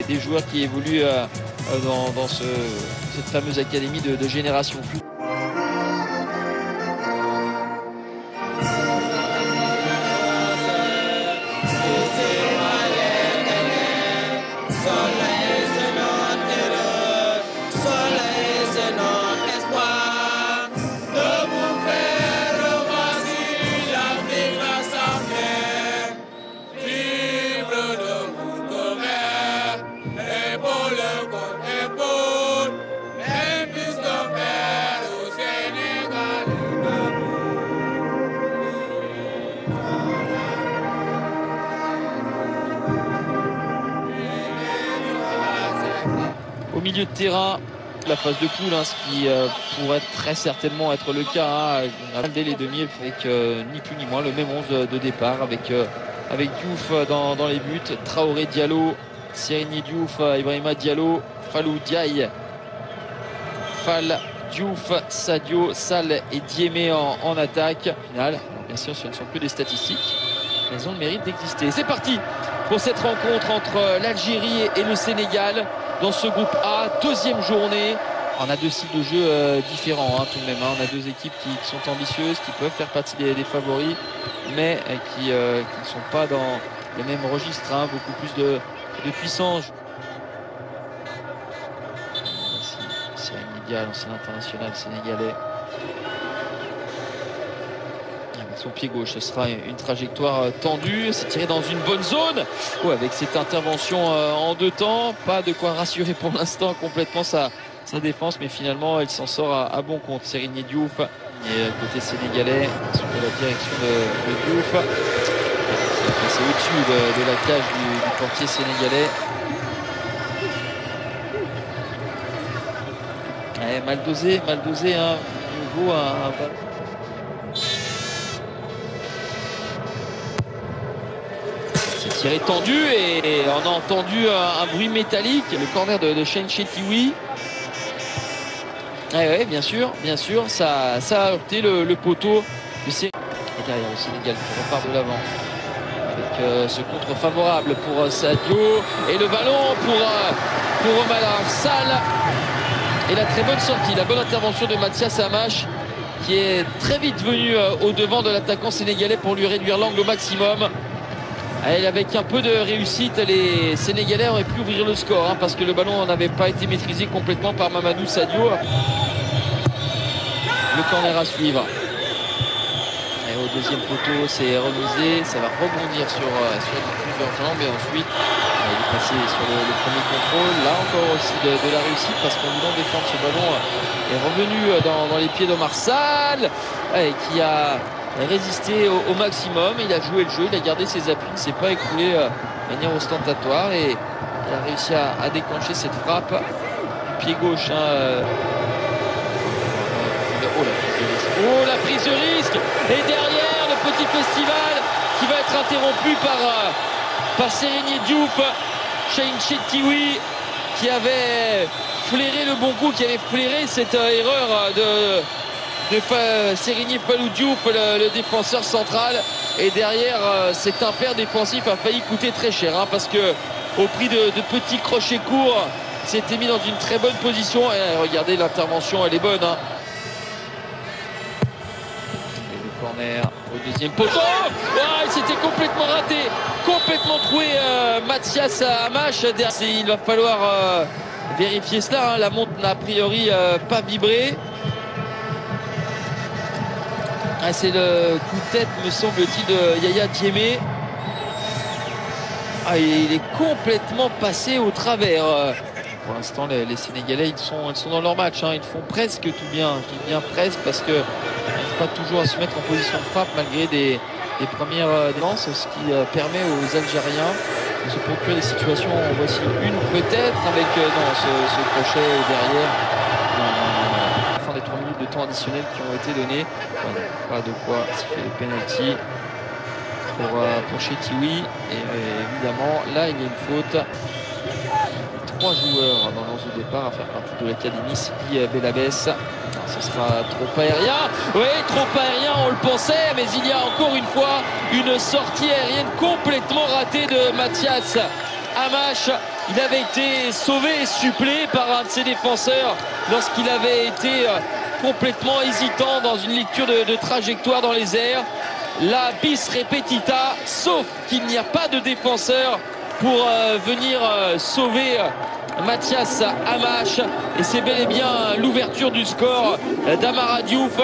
des joueurs qui évoluent dans cette fameuse académie de Génération Foot. Au milieu de terrain, la phase de poule, ce qui pourrait très certainement être le cas dès les demi, avec ni plus ni moins le même 11 de départ, avec Diouf dans les buts, Traoré, Diallo, Serigne Diouf, Ibrahima Diallo, Fallou Diaye, Fall, Diouf, Sadio, Sall et Diémé en attaque. Final, bien sûr, ce ne sont que des statistiques, mais elles ont le mérite d'exister. C'est parti pour cette rencontre entre l'Algérie et le Sénégal. Dans ce groupe A, deuxième journée. On a deux styles de jeu différents tout de même. On a deux équipes qui sont ambitieuses, qui peuvent faire partie des favoris, mais qui ne sont pas dans le même registre. Beaucoup plus de puissance. C'est inégal, l'ancien international sénégalais. Avec son pied gauche, ce sera une trajectoire tendue. C'est tiré dans une bonne zone. Avec cette intervention en deux temps, pas de quoi rassurer pour l'instant complètement sa défense, mais finalement elle s'en sort à bon compte. Serigne Diouf et côté sénégalais sous la direction de Diouf. C'est au-dessus de la cage du portier sénégalais. Mal dosé, nouveau c'est tiré tendu et on a entendu un bruit métallique, le corner de Cheigne Chedioui. Oui, bien sûr, ça a heurté le poteau de Sénégal. Et derrière le Sénégal qui repart de l'avant avec ce contre favorable pour Sadio et le ballon pour Omar Sall. Et la très bonne sortie, la bonne intervention de Mathias Amache qui est très vite venu au devant de l'attaquant sénégalais pour lui réduire l'angle au maximum. Et avec un peu de réussite, les Sénégalais auraient pu ouvrir le score parce que le ballon n'avait pas été maîtrisé complètement par Mamadou Sadio. Le corner à suivre. Et au deuxième poteau, c'est remisé. Ça va rebondir sur plusieurs jambes. Et ensuite, il est passé sur le premier contrôle. Là encore aussi de la réussite parce qu'en voulant défendre ce ballon est revenu dans les pieds d'Omar Sall qui a résisté au maximum. Il a joué le jeu, il a gardé ses appuis, il ne s'est pas écroulé de manière ostentatoire et il a réussi à déclencher cette frappe. Pied gauche. La prise de risque. Et derrière, le petit festival qui va être interrompu par Serigne Diouf, Cheigne Chedioui qui avait flairé le bon coup, qui avait flairé cette erreur de Serigne Fallou Diouf, le défenseur central. Et derrière, cet impair défensif a failli coûter très cher parce que au prix de petits crochets courts, il s'était mis dans une très bonne position. Et regardez, l'intervention, elle est bonne. Corner au deuxième poteau. Il s'était complètement raté, complètement troué Mathias Amache. Il va falloir vérifier cela. La montre n'a a priori pas vibré. C'est le coup de tête, me semble-t-il, de Yaya Diémé. Il est complètement passé au travers. Pour l'instant, les Sénégalais, ils sont dans leur match. Ils font presque tout bien presque parce que pas toujours à se mettre en position de frappe malgré des premières danses, ce qui permet aux Algériens de se procurer des situations. Voici une peut-être avec ce crochet derrière. À la fin des 3 minutes de temps additionnel qui ont été données. Pas de quoi siffler le penalty pour Chedioui. Et évidemment, là, il y a une faute. 3 joueurs dans l'once de départ à faire partie de l'académie Sidi Belabès. Ce sera trop aérien. Oui, trop aérien, on le pensait, mais il y a encore une fois une sortie aérienne complètement ratée de Mathias Amache Il avait été sauvé et supplé par un de ses défenseurs lorsqu'il avait été complètement hésitant dans une lecture de trajectoire dans les airs. La bis repetita, sauf qu'il n'y a pas de défenseur pour venir sauver Mathias Amash. Et c'est bel et bien l'ouverture du score d'Amara Diouf.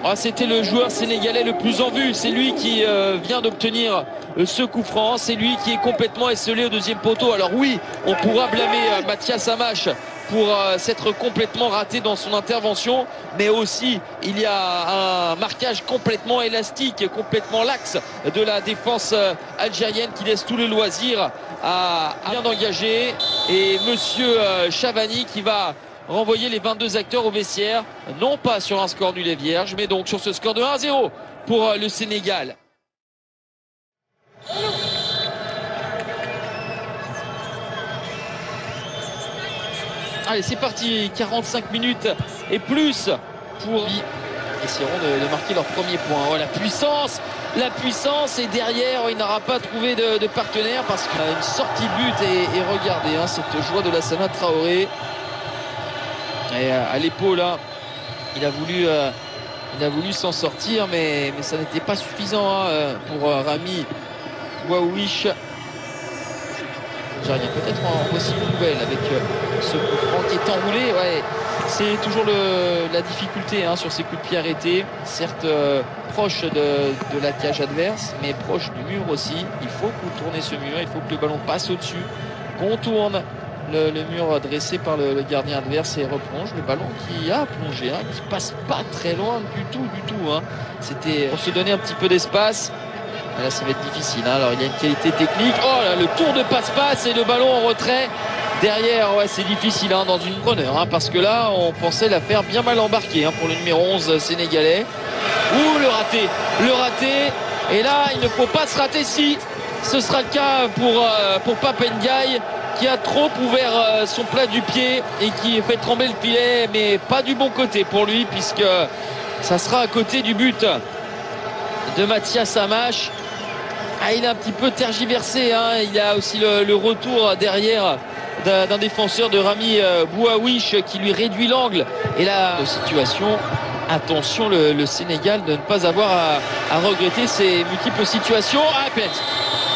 Oh, c'était le joueur sénégalais le plus en vue. C'est lui qui vient d'obtenir ce coup franc. C'est lui qui est complètement esselé au deuxième poteau. Alors oui, on pourra blâmer Mathias Amash pour s'être complètement raté dans son intervention, mais aussi il y a un marquage complètement élastique, complètement lax de la défense algérienne qui laisse tout le loisir à bien d'engager. Et monsieur Chavani qui va renvoyer les 22 acteurs au vestiaire, non pas sur un score nul et vierge, mais donc sur ce score de 1-0 pour le Sénégal. Allez, c'est parti, 45 minutes et plus pour essaieront de marquer leur premier point. Oh, la puissance, et derrière il n'aura pas trouvé de partenaire parce qu'il a une sortie de but et regardez cette joie de Lassana Traoré. Et à l'épaule là, il a voulu s'en sortir, mais ça n'était pas suffisant pour Rami Bouaouich. Peut-être en voici une nouvelle avec ce coup franc qui est enroulé. Ouais, c'est toujours la difficulté sur ces coups de pied arrêtés. Certes proche de la cage adverse, mais proche du mur aussi. Il faut contourner ce mur, il faut que le ballon passe au-dessus, contourne le mur dressé par le gardien adverse et replonge. Le ballon qui a plongé, qui passe pas très loin du tout. C'était pour se donner un petit peu d'espace. Là ça va être difficile, alors il y a une qualité technique. Oh là, le tour de passe-passe et le ballon en retrait derrière. Ouais, c'est difficile dans une preneur parce que là on pensait la faire bien mal embarquer pour le numéro 11 sénégalais. Ouh, le raté, et là il ne faut pas se rater. Si ce sera le cas pour Pape Ndiaye qui a trop ouvert son plat du pied et qui fait trembler le filet, mais pas du bon côté pour lui puisque ça sera à côté du but de Mathias Amash. Il a un petit peu tergiversé, il y a aussi le retour derrière d'un défenseur de Rami Bouaouich qui lui réduit l'angle. Et là, situation, attention le Sénégal de ne pas avoir à regretter ces multiples situations.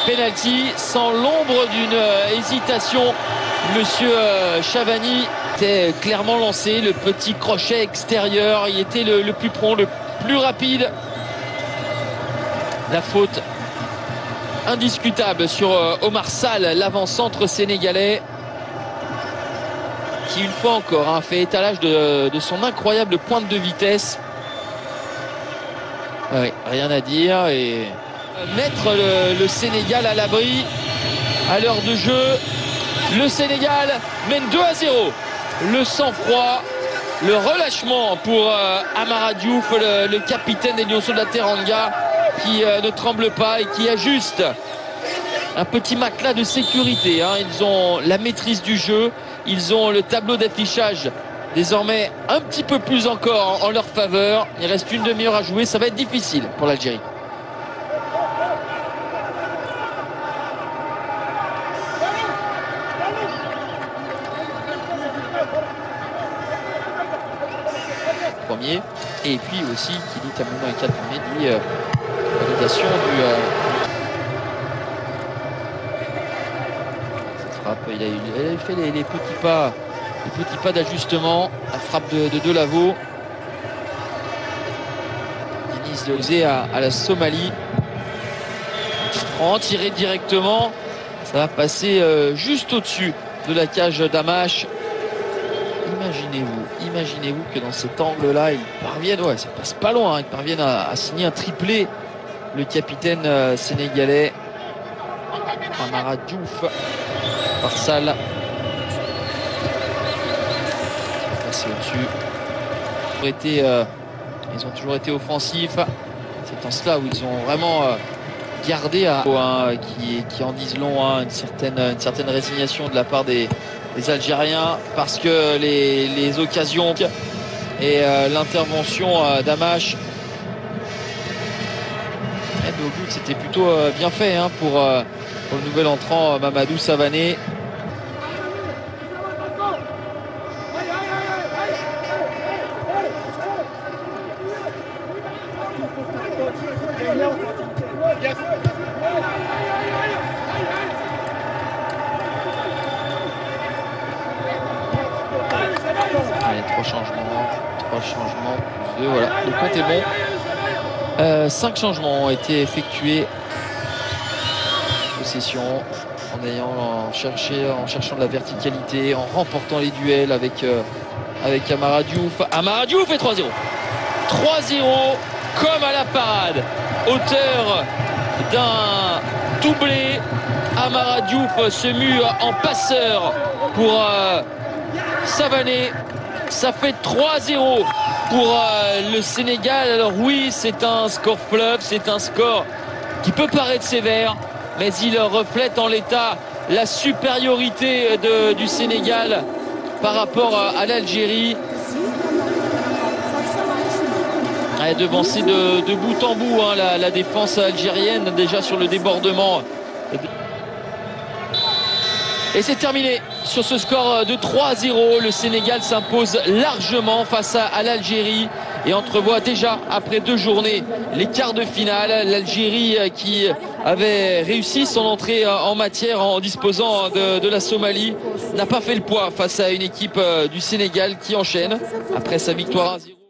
Penalty sans l'ombre d'une hésitation. Monsieur Chavani était clairement lancé, le petit crochet extérieur, il était le plus prompt, le plus rapide. La faute indiscutable sur Omar Sall, l'avant-centre sénégalais, qui une fois encore fait étalage de son incroyable pointe de vitesse. Ouais, rien à dire, et mettre le Sénégal à l'abri à l'heure de jeu. Le Sénégal mène 2-0. Le sang-froid, le relâchement pour Amara Diouf, le capitaine des Lionceaux de la Teranga, qui ne tremble pas et qui ajuste un petit matelas de sécurité. Ils ont la maîtrise du jeu, ils ont le tableau d'affichage désormais un petit peu plus encore en leur faveur. Il reste une demi-heure à jouer, ça va être difficile pour l'Algérie. Premier, et puis aussi qui dit Tamouna et 4 premiers dit validation du cette frappe. Il a fait les petits pas d'ajustement. La frappe de Delaveau. Denis Leuzé à la Somalie. Franc tiré directement, ça va passer juste au-dessus de la cage d'Amash. Imaginez-vous que dans cet angle-là, ils parviennent, ça passe pas loin, ils parviennent à signer un triplé. Le capitaine sénégalais Amara Diouf par Sall. Passer au-dessus. Ils ont toujours été offensifs. C'est en cela où ils ont vraiment gardé qui en disent long, une certaine résignation de la part des Algériens, parce que les occasions et l'intervention d'Amash au but, c'était plutôt bien fait pour le nouvel entrant Mamadou Savané. Allez, 3 changements. 3 changements plus 2. Voilà, le compte est bon. 5 changements ont été effectués. Possession. En cherchant de la verticalité, en remportant les duels avec Amara Diouf. Amara Diouf et 3-0. 3-0 comme à la parade. Auteur d'un doublé, Amara Diouf se mue en passeur pour Savané. Ça fait 3-0 pour le Sénégal. Alors oui, c'est un score fleuve, c'est un score qui peut paraître sévère, mais il reflète en l'état la supériorité du Sénégal par rapport à l'Algérie. Devancée de bout en bout, hein, la défense algérienne déjà sur le débordement. Et c'est terminé sur ce score de 3-0. Le Sénégal s'impose largement face à l'Algérie et entrevoit déjà après 2 journées les quarts de finale. L'Algérie qui avait réussi son entrée en matière en disposant de la Somalie n'a pas fait le poids face à une équipe du Sénégal qui enchaîne après sa victoire 1-0.